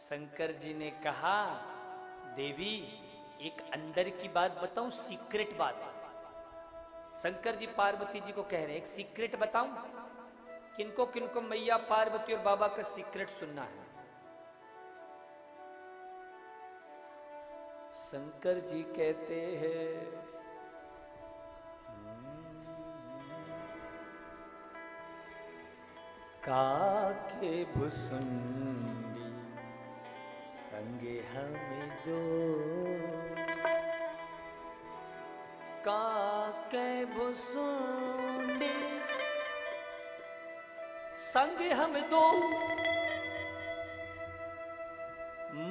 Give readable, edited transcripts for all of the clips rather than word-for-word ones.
शंकर जी ने कहा, देवी एक अंदर की बात बताऊं, सीक्रेट बात। शंकर जी पार्वती जी को कह रहे हैं, एक सीक्रेट बताऊं। किनको किनको मैया पार्वती और बाबा का सीक्रेट सुनना है। शंकर जी कहते हैं, काके भुसुंडी संगे हमें दो, काके भुसुंडी संगे हमें दो,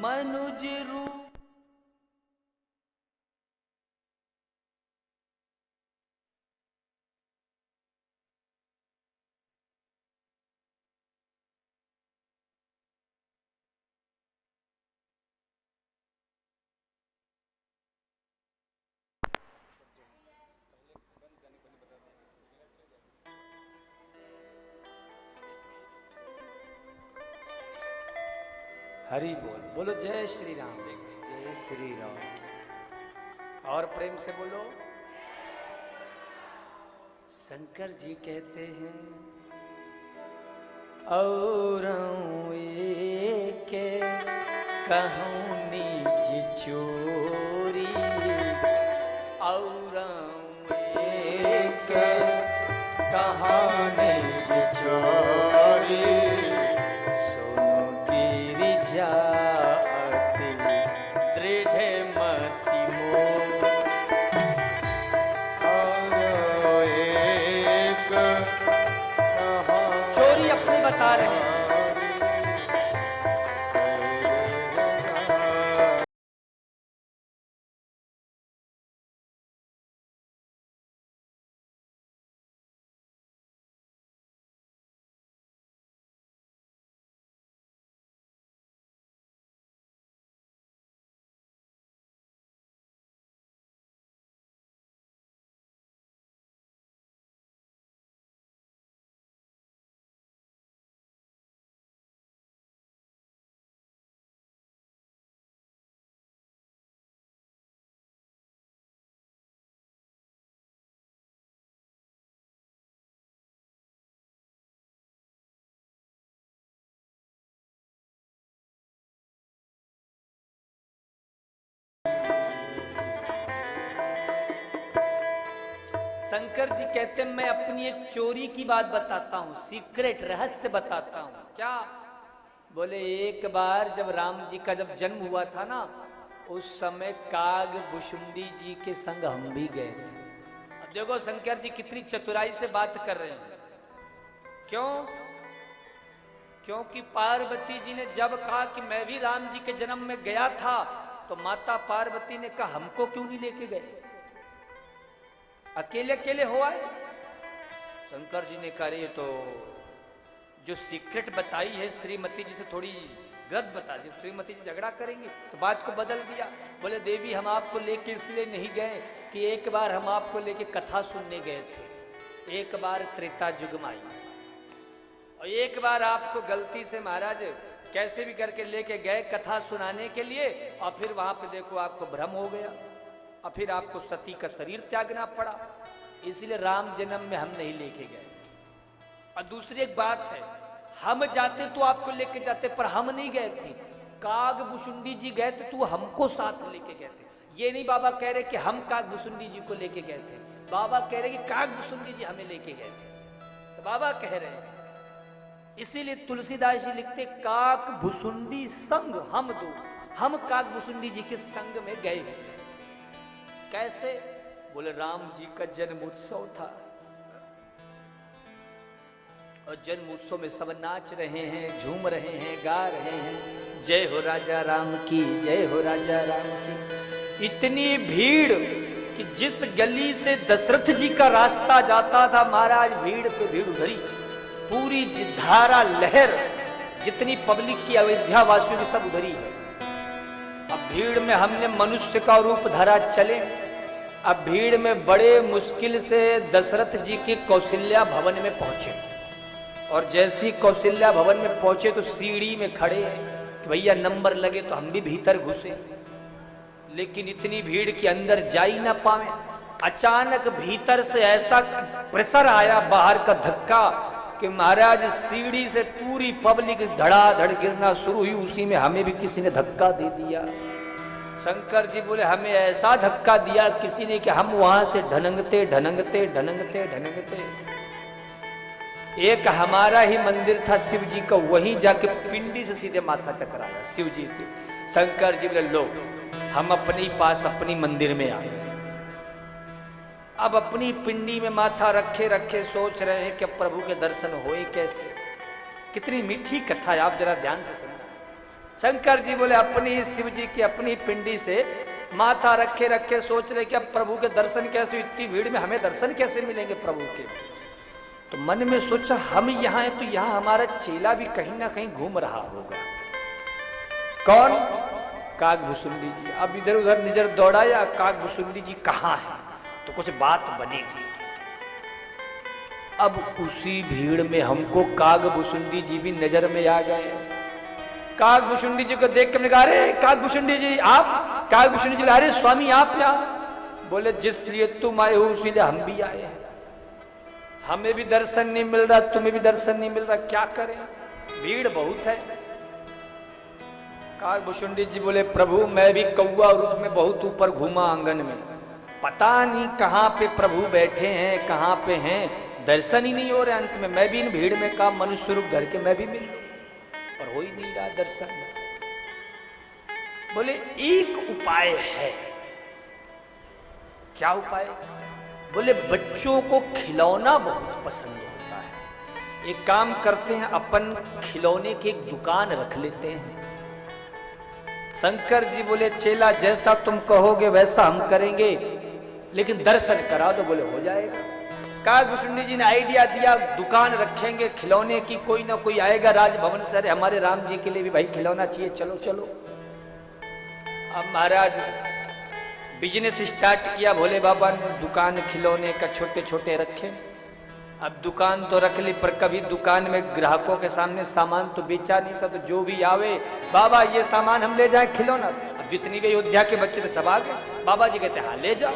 मनुज रूप हरि बोल। बोलो जय श्री राम। जय श्री राम। और प्रेम से बोलो। शंकर जी कहते हैं, और के कहूँ निज चोरी, और के कहूँ निज चोरी, जाति दृढ़ मति मोर, और एक चोरी अपनी बता रहे हैं। शंकर जी कहते हैं, मैं अपनी एक चोरी की बात बताता हूं, सीक्रेट रहस्य बताता हूं। क्या? बोले एक बार जब राम जी का जब जन्म हुआ था ना, उस समय काग भुसुंडी जी के संग हम भी गए थे। अब देखो शंकर जी कितनी चतुराई से बात कर रहे हैं। क्यों? क्योंकि पार्वती जी ने जब कहा कि मैं भी राम जी के जन्म में गया था, तो माता पार्वती ने कहा हमको क्यों नहीं लेके गए, अकेले अकेले हो आए। शंकर जी ने कहा, ये तो जो सीक्रेट बताई है श्रीमती जी से थोड़ी गलत बता दी। श्रीमती जी झगड़ा करेंगे, तो बात को बदल दिया। बोले देवी हम आपको लेके इसलिए नहीं गए कि एक बार हम आपको लेके कथा सुनने गए थे, एक बार त्रेता युग में आई, और एक बार आपको गलती से महाराज कैसे भी करके लेके गए कथा सुनाने के लिए, और फिर वहां पे देखो आपको भ्रम हो गया, और फिर आपको सती का शरीर त्यागना पड़ा, इसलिए राम जन्म में हम नहीं लेके गए। और दूसरी एक बात है, हम जाते तो आपको लेके जाते, पर हम नहीं गए थे, काग भुसुंडी जी गए थे, तो हमको साथ लेके गए थे। ये नहीं बाबा कह रहे कि हम काग भुसुंडी जी को लेके गए थे, बाबा कह रहे कि काग भुसुंडी जी हमें लेके गए थे। तो बाबा कह रहे हैं, इसीलिए तुलसीदास जी लिखते, काग भुसुंडी संग हम दो, हम काग भुसुंडी जी के संग में गए। कैसे? बोले राम जी का जन्म उत्सव था, और जन्म उत्सव में सब नाच रहे हैं, झूम रहे हैं, गा रहे हैं, जय हो राजा राम की, जय हो राजा राम की। इतनी भीड़ कि जिस गली से दशरथ जी का रास्ता जाता था महाराज, भीड़ पे भीड़ उधरी, पूरी धारा लहर जितनी पब्लिक की अयोध्या वासियों की सब उधरी है। अब भीड़ में हमने मनुष्य का रूप धरा चले। अब भीड़ में बड़े मुश्किल से दशरथ जी के कौशल्या भवन में पहुंचे, और जैसे ही कौशल्या भवन में पहुंचे तो सीढ़ी में खड़े हैं कि भैया नंबर लगे तो हम भी भीतर घुसे, लेकिन इतनी भीड़ के अंदर जा ही ना पावे। अचानक भीतर से ऐसा प्रेशर आया, बाहर का धक्का, कि महाराज सीढ़ी से पूरी पब्लिक धड़ाधड़ गिरना शुरू हुई। उसी में हमें भी किसी ने धक्का दे दिया। शंकर जी बोले हमें ऐसा धक्का दिया किसी ने कि हम वहां से ढनंगते ढनंगते ढनंगते ढनंगते, एक हमारा ही मंदिर था शिव जी का, वहीं जाके पिंडी से सीधे माथा टकराया शिव जी से। शंकर जी बोले लो, हम अपने ही पास अपनी मंदिर में आ गए। अब अपनी पिंडी में माथा रखे रखे सोच रहे हैं कि प्रभु के दर्शन होए कैसे। कितनी मीठी कथा है, आप जरा ध्यान से सुनो। शंकर जी बोले अपनी शिव जी की अपनी पिंडी से माथा रखे रखे सोच रहे कि अब प्रभु के दर्शन कैसे, इतनी भीड़ में हमें दर्शन कैसे मिलेंगे प्रभु के। तो मन में सोचा हम यहाँ हैं तो यहाँ हमारा चेला भी कहीं ना कहीं घूम रहा होगा। कौन? कागभुसुंडी जी। अब इधर उधर नजर दौड़ाया, कागभुसुंडी जी कहाँ है, तो कुछ बात बनेगी। अब उसी भीड़ में हमको कागभुसुंडी जी भी नजर में आ गए। कागभुसुंडी जी को देख के कहा अरे कागभुसुंडी जी आप? कागभुसुंडी जी अरे स्वामी आप यहाँ? बोले जिस लिए तुम आए हो उसी लिए हम भी आए हैं। हमें भी दर्शन नहीं मिल रहा, तुम्हें भी दर्शन नहीं मिल रहा, क्या करें, भीड़ बहुत है। कागभुसुंडी जी बोले प्रभु मैं भी कौवा रूप में बहुत ऊपर घूमा आंगन में, पता नहीं कहाँ पे प्रभु बैठे हैं, कहाँ पे हैं, दर्शन ही नहीं हो रहे। अंत में मैं भी इन भीड़ में का मनुष्य रूप धर के मैं भी मिल, और हो ही नहीं रहा दर्शन। बोले एक उपाय है। क्या उपाय? बोले बच्चों को खिलौना बहुत पसंद होता है, एक काम करते हैं अपन खिलौने की एक दुकान रख लेते हैं। शंकर जी बोले चेला जैसा तुम कहोगे वैसा हम करेंगे, लेकिन दर्शन करा दो। बोले हो जाएगा। कागभुसुंडी जी ने आइडिया दिया दुकान रखेंगे खिलौने की, कोई ना कोई आएगा राजभवन से, अरे हमारे राम जी के लिए भी भाई खिलौना चाहिए, चलो चलो। अब महाराज बिजनेस स्टार्ट किया, भोले बाबा ने दुकान खिलौने का छोटे छोटे रखे। अब दुकान तो रख ली, पर कभी दुकान में ग्राहकों के सामने सामान तो बेचा नहीं था, तो जो भी आवे बाबा ये सामान हम ले जाए खिलौना। अब जितनी भी अयोध्या के बच्चे थे सब आ गए। बाबा जी कहते हाँ ले जाओ।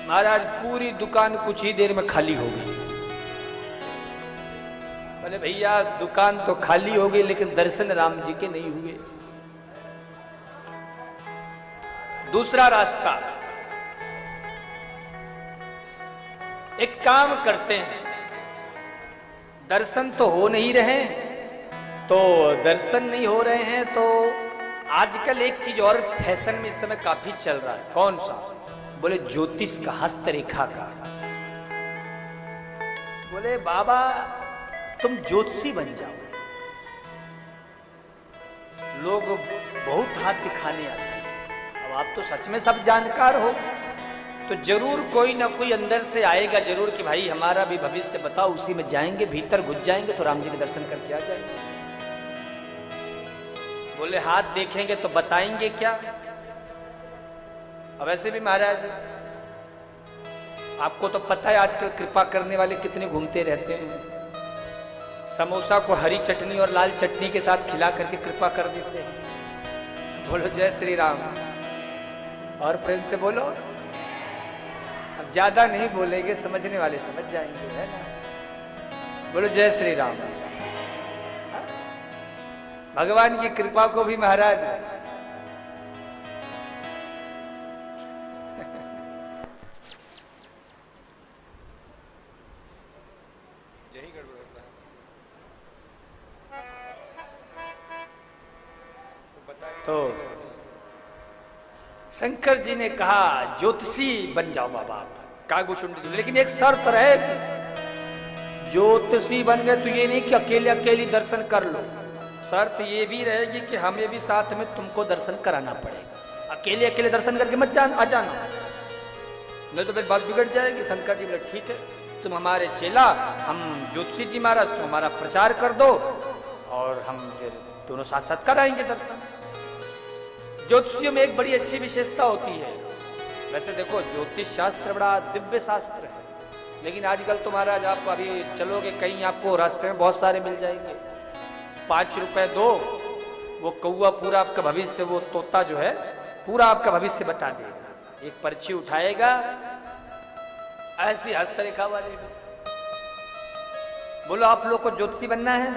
महाराज पूरी दुकान कुछ ही देर में खाली हो गई। बोले भैया दुकान तो खाली हो गई, लेकिन दर्शन राम जी के नहीं हुए। दूसरा रास्ता, एक काम करते हैं, दर्शन तो हो नहीं रहे, तो दर्शन नहीं हो रहे हैं तो आजकल एक चीज और फैशन में इस समय काफी चल रहा है। कौन सा? बोले ज्योतिष का, हस्तरेखा का। बोले बाबा तुम ज्योतिषी बन जाओ, लोग बहुत हाथ दिखाने आते हैं। अब आप तो सच में सब जानकार हो, तो जरूर कोई ना कोई अंदर से आएगा जरूर कि भाई हमारा भी भविष्य बताओ, उसी में जाएंगे, भीतर घुस जाएंगे तो राम जी के दर्शन करके आ जाएंगे। बोले हाथ देखेंगे तो बताएंगे क्या? अब वैसे भी महाराज आपको तो पता है आजकल कृपा करने वाले कितने घूमते रहते हैं। समोसा को हरी चटनी और लाल चटनी के साथ खिला करके कृपा कर देते हैं। बोलो जय श्री राम, और प्रेम से बोलो। अब ज्यादा नहीं बोलेंगे, समझने वाले समझ जाएंगे, है ना? बोलो जय श्री राम। भगवान की कृपा को भी महाराज यही गड़बड़ होता है। तो शंकर जी ने कहा ज्योतिषी बन जाओ बाबा आप, कागभुसुंडी जी, लेकिन एक शर्त रहेगी, ज्योतिषी बन गए तो ये नहीं कि अकेले अकेले दर्शन कर लो, शर्त ये भी रहेगी कि हमें भी साथ में तुमको दर्शन कराना पड़ेगा। अकेले अकेले दर्शन करके मत आ जाना, नहीं तो फिर बात बिगड़ जाएगी। शंकर जी बोले ठीक है, तुम हमारे चेला, हम ज्योतिषी जी महाराज, तुम हमारा प्रचार कर दो और हम फिर दोनों साथ साथ कराएंगे दर्शन। ज्योतिषियों में एक बड़ी अच्छी विशेषता होती है, वैसे देखो ज्योतिष शास्त्र बड़ा दिव्य शास्त्र है, लेकिन आजकल तो महाराज आप अभी चलोगे कहीं आपको रास्ते में बहुत सारे मिल जाएंगे, 5 रुपए दो वो कौआ पूरा आपका भविष्य, वो तोता जो है पूरा आपका भविष्य बता देगा। एक पर्ची उठाएगा ऐसी हस्तरेखा वाले, बोलो आप लोग को ज्योतिषी बनना है,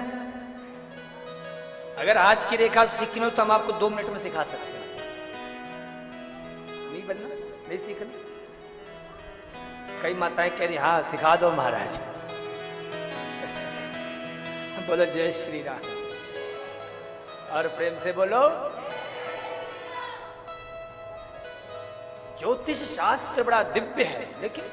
अगर हाथ की रेखा सीखनी हो तो हम आपको 2 मिनट में सिखा सकते हैं। नहीं बनना, नहीं सीखना। कई माताएं कह रही हाँ सिखा दो महाराज। बोलो जय श्री राम, और प्रेम से बोलो। ज्योतिष शास्त्र बड़ा दिव्य है, लेकिन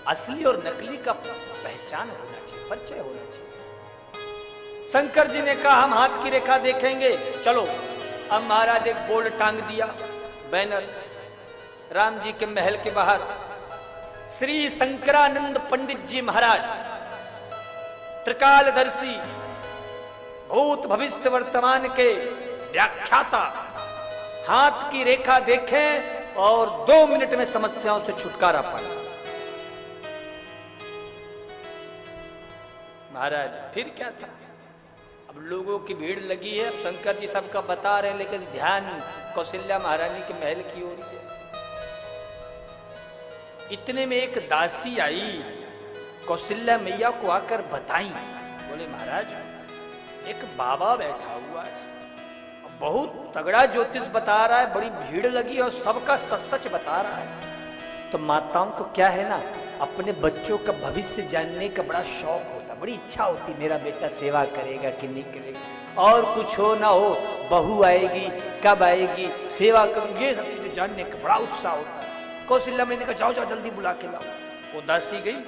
असली और नकली का पहचान होना चाहिए, परिचय होना चाहिए। शंकर जी ने कहा हम हाथ की रेखा देखेंगे, चलो। अब महाराज एक बोर्ड टांग दिया, बैनर, राम जी के महल के बाहर, श्री शंकरानंद पंडित जी महाराज, त्रिकालदर्शी, भूत भविष्य वर्तमान के व्याख्याता, हाथ की रेखा देखें और 2 मिनट में समस्याओं से छुटकारा पाए। महाराज फिर क्या था, अब लोगों की भीड़ लगी है, अब शंकर जी सबका बता रहे हैं, लेकिन ध्यान कौशल्या महारानी के महल की ओर है। इतने में एक दासी आई, कौशल्या मैया को आकर बताई, बोले महाराज एक बाबा बैठा हुआ है, बहुत तगड़ा ज्योतिष बता रहा है, बड़ी भीड़ लगी और सबका सच सच बता रहा है। तो माताओं को क्या है ना, अपने बच्चों का भविष्य जानने का बड़ा शौक होता, बड़ी इच्छा होती, मेरा बेटा सेवा करेगा कि नहीं करेगा, और कुछ हो ना हो, बहू आएगी कब आएगी, सेवा करूंगी, ये सब चीजें जानने का बड़ा उत्साह होता है। कौशल्या मैंने कहा जाओ जाओ जल्दी बुला के लाओ। वो दासी गई।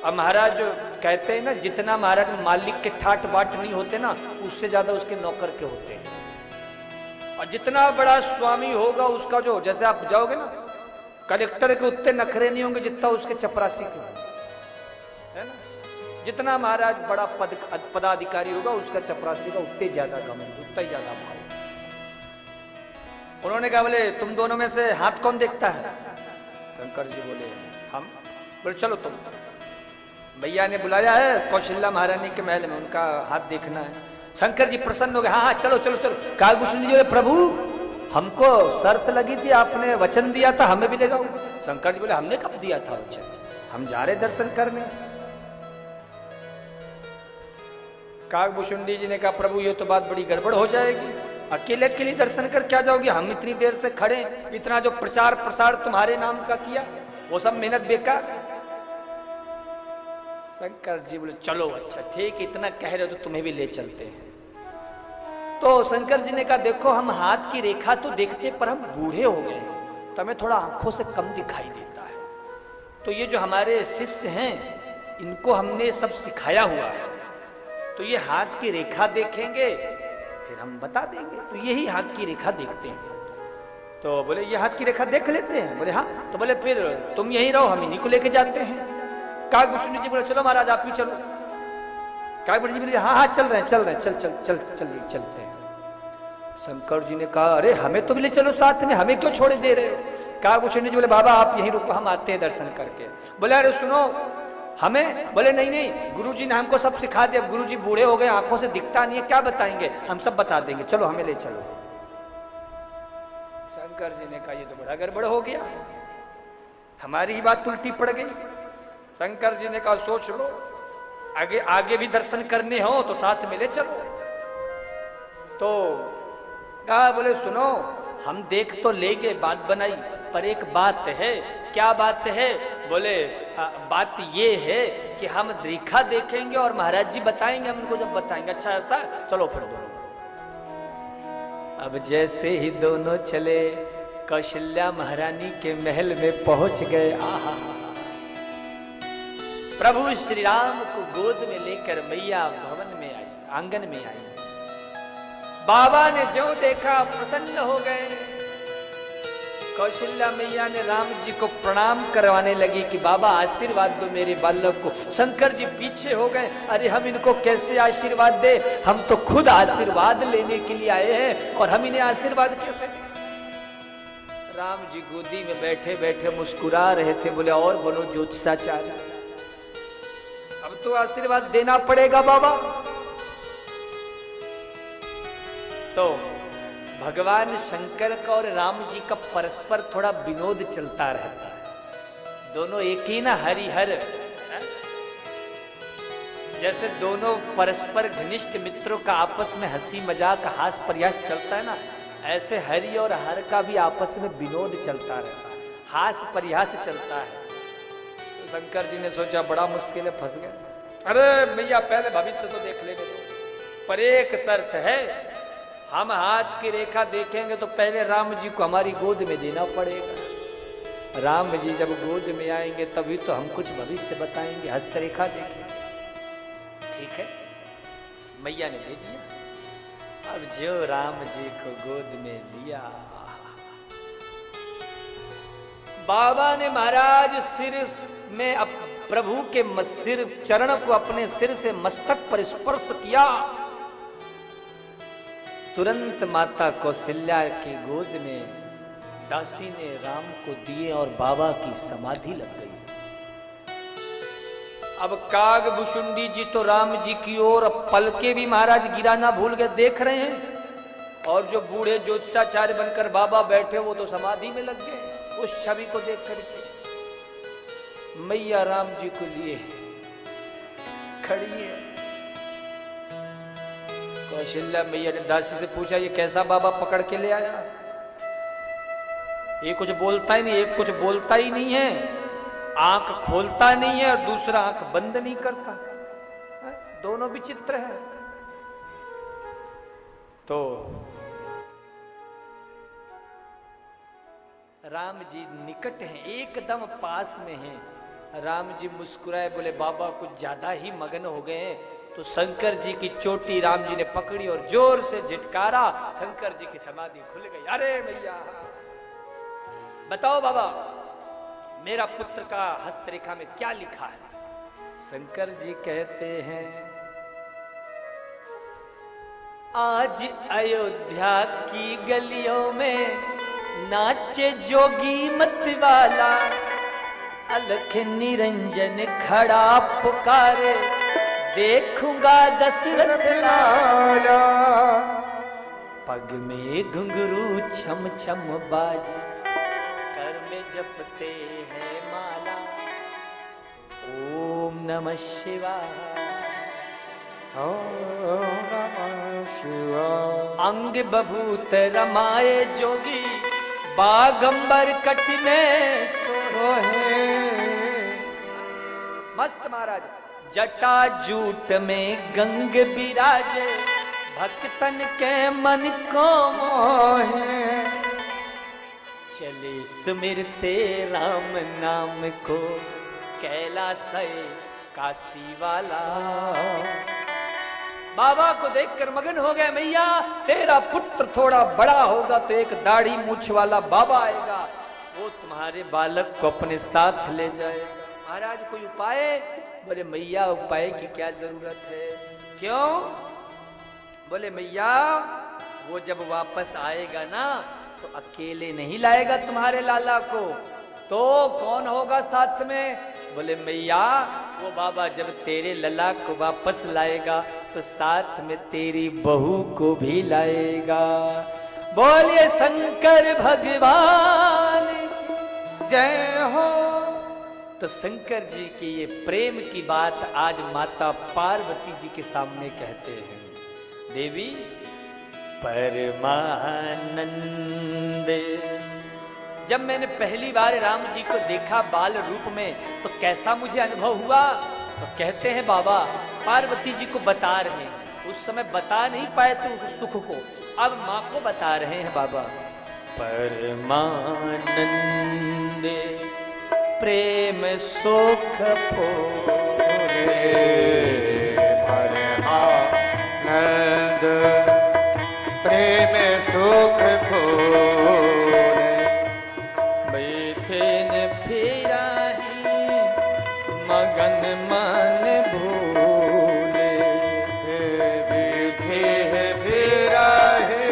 अब महाराज जो कहते हैं ना, जितना महाराज मालिक के ठाट बाट नहीं होते ना, उससे ज्यादा उसके नौकर के होते हैं। और जितना बड़ा स्वामी होगा उसका, जो जैसे आप जाओगे ना, कलेक्टर के उतने नखरे नहीं होंगे जितना उसके चपरासी के, है ना। जितना महाराज बड़ा पदाधिकारी होगा उसका चपरासी का उतने ज्यादा घमंड, उतना ही ज्यादा भाव। उन्होंने कहा बोले तुम दोनों में से हाथ कौन देखता है? शंकर जी बोले हम। बोले चलो तुम। भैया ने बुलाया है कौशल्या महारानी के महल में, उनका हाथ देखना है। शंकर जी प्रसन्न हो गए, हाँ हाँ चलो चलो चलो। कागभूषण जी बोले प्रभु हमको शर्त लगी थी, आपने वचन दिया था हमें भी ले जाओ। शंकर जी बोले हमने कब दिया था वचन, हम जा रहे दर्शन करने। कागभूषण जी ने कहा प्रभु ये तो बात बड़ी गड़बड़ हो जाएगी, अकेले अकेले दर्शन कर क्या जाओगे, हम इतनी देर से खड़े, इतना जो प्रचार प्रसार तुम्हारे नाम का किया वो सब मेहनत बेकार। शंकर जी बोले चलो अच्छा ठीक, इतना कह रहे हो तो तुम्हें भी ले चलते हैं। तो शंकर जी ने कहा देखो हम हाथ की रेखा तो देखते पर हम बूढ़े हो गए, तो हमें थोड़ा आंखों से कम दिखाई देता है। तो ये जो हमारे शिष्य हैं इनको हमने सब सिखाया हुआ है, तो ये हाथ की रेखा देखेंगे फिर हम बता देंगे। तो यही हाथ की रेखा देखते हैं। तो बोले ये हाथ की रेखा देख लेते हैं? बोले हाँ। तो बोले फिर तुम यहीं रहो, हम इन्हीं को लेके जाते हैं। कागभूषण जी बोले चलो महाराज आप ही चलो। कागभूषण जी बोले हाँ हाँ चल रहे हैं चल रहे हैं, चल चल चल चलिए चलते हैं। शंकर जी ने कहा अरे हमें तो भी ले चलो साथ में, हमें क्यों छोड़ दे रहे हो? कागभूषण जी बोले बाबा आप यहीं रुको, हम आते हैं दर्शन करके। बोले अरे सुनो हमें, बोले नहीं नहीं गुरुजी ने हमको सब सिखा दिया, गुरुजी बूढ़े हो गए आंखों से दिखता नहीं है, क्या बताएंगे, हम सब बता देंगे, चलो हमें ले चलो। शंकर जी ने कहा ये तो बड़ा गड़बड़ हो गया, हमारी ही बात उल्टी पड़ गई। शंकर जी ने कहा सोच लो, आगे आगे भी दर्शन करने हो तो साथ में ले चलो। तो कहा बोले सुनो हम देख तो लेंगे, बात बनाई, पर एक बात है। क्या बात है? बोले बात ये है कि हम रेखा देखेंगे और महाराज जी बताएंगे, हम उनको जब बताएंगे। अच्छा ऐसा, चलो फिर दोनों। अब जैसे ही दोनों चले कौशल्या महारानी के महल में पहुंच गए। आहा प्रभु श्री राम को गोद में लेकर मैया भवन में आई, आंगन में आई। बाबा ने जो देखा प्रसन्न हो गए। कौशल्या मैया ने राम जी को प्रणाम करवाने लगी कि बाबा आशीर्वाद दो मेरे बालक को। शंकर जी पीछे हो गए, अरे हम इनको कैसे आशीर्वाद दे, हम तो खुद आशीर्वाद लेने के लिए आए हैं और हम इन्हें आशीर्वाद कैसे दें? राम जी गोदी में बैठे बैठे मुस्कुरा रहे थे। बोले और बोलो ज्योतिषाचार्य, अब तो आशीर्वाद देना पड़ेगा बाबा। तो भगवान शंकर का और राम जी का परस्पर थोड़ा विनोद चलता रहता है। दोनों एक ही ना, हरिहर है? जैसे दोनों परस्पर घनिष्ठ मित्रों का आपस में हंसी मजाक हास प्रयास चलता है ना, ऐसे हरि और हर का भी आपस में विनोद चलता रहता है, हास प्रयास चलता है। तो शंकर जी ने सोचा बड़ा मुश्किल है, फंस गए। अरे भैया पहले भविष्य तो देख लेंगे, पर एक शर्त है, हम हाथ की रेखा देखेंगे तो पहले राम जी को हमारी गोद में देना पड़ेगा। राम जी जब गोद में आएंगे तभी तो हम कुछ भविष्य बताएंगे, हस्तरेखा देखेंगे। ठीक है, मैया ने दे दिया। अब जो राम जी को गोद में लिया, बाबा ने महाराज सिर में प्रभु के सिर चरण को अपने सिर से मस्तक पर स्पर्श किया। तुरंत माता कौशल्या की गोद में दासी ने राम को दिए और बाबा की समाधि लग गई। अब काग भुषुंडी जी तो राम जी की ओर पलके भी महाराज गिराना भूल गए, देख रहे हैं, और जो बूढ़े ज्योतिषाचार्य बनकर बाबा बैठे वो तो समाधि में लग गए उस छवि को देख करके। मैया राम जी को लिए खड़ी है। कौशल्या मैया ने दासी से पूछा, ये कैसा बाबा पकड़ के ले आया? ये कुछ बोलता ही नहीं, एक कुछ बोलता ही नहीं है, आंख खोलता नहीं है और दूसरा आंख बंद नहीं करता, दोनों विचित्र है। तो राम जी निकट हैं, एकदम पास में हैं। राम जी मुस्कुराए, बोले बाबा कुछ ज्यादा ही मगन हो गए हैं। तो शंकर जी की चोटी राम जी ने पकड़ी और जोर से झटकारा, शंकर जी की समाधि खुल गई। अरे भैया बताओ बाबा, मेरा पुत्र का हस्तरेखा में क्या लिखा है? शंकर जी कहते हैं, आज अयोध्या की गलियों में नाचे जोगी मतवाला, अलख निरंजन खड़ा पुकारे, देखूंगा दशरथ लाला। पग में घुंघरू छम छम बाजे, कर में जपते हैं माला, ओम नमः शिवाय, ओम नमः शिवाय। अंग बभूत रमाए जोगी, बागंबर कट में सोहे। मस्त महाराज, जटा जूट में गंग बिराजे, भक्तन के मन को मोहे, चले सुमिरते राम नाम को, कैलाश काशी वाला। बाबा को देखकर मगन हो गए, मैया तेरा पुत्र थोड़ा बड़ा होगा तो एक दाढ़ी मूछ वाला बाबा आएगा, वो तुम्हारे बालक को अपने साथ ले जाएगा। महाराज कोई उपाय? बोले मैया उपाय की क्या जरूरत है? क्यों? बोले मैया वो जब वापस आएगा ना तो अकेले नहीं लाएगा तुम्हारे लाला को, तो कौन होगा साथ में? बोले मैया वो बाबा जब तेरे लला को वापस लाएगा तो साथ में तेरी बहू को भी लाएगा। बोलिए शंकर भगवान जय हो। तो शंकर जी की ये प्रेम की बात आज माता पार्वती जी के सामने कहते हैं। देवी परमानंद, जब मैंने पहली बार राम जी को देखा बाल रूप में तो कैसा मुझे अनुभव हुआ? तो कहते हैं बाबा पार्वती जी को बता रहे हैं, उस समय बता नहीं पाए थे उस सुख को, अब माँ को बता रहे हैं बाबा। परमानंद प्रेम सुख पूरे, परमानंद प्रेम सुख पूरे, बैठे न फिरा ही मगन मन भूले, बैठे है फिरा है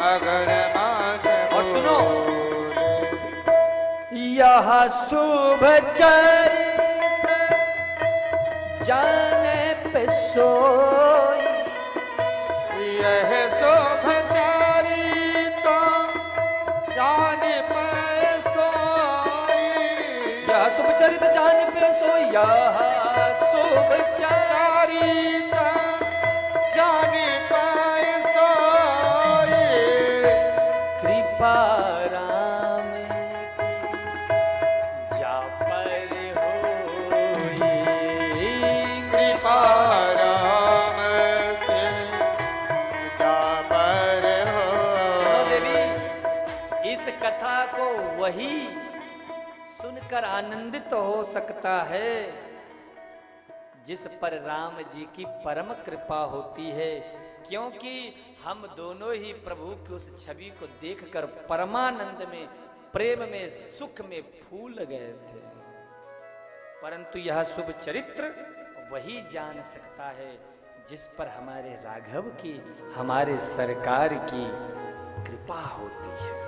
अगर मान। और सुनो, यह शुभ चरित जाने पे सोई, यह शुभ चरित यह शुभ चारिता जाने पाए सोए, कृपा राम जा पर होई, कृपा राम के जा पर सुनो हो। देवी, इस कथा को वही सुनकर आनंदित हो सकता है जिस पर राम जी की परम कृपा होती है, क्योंकि हम दोनों ही प्रभु की उस छवि को देखकर परमानंद में, प्रेम में, सुख में फूल गए थे। परंतु यह शुभ चरित्र वही जान सकता है जिस पर हमारे राघव की, हमारे सरकार की कृपा होती है।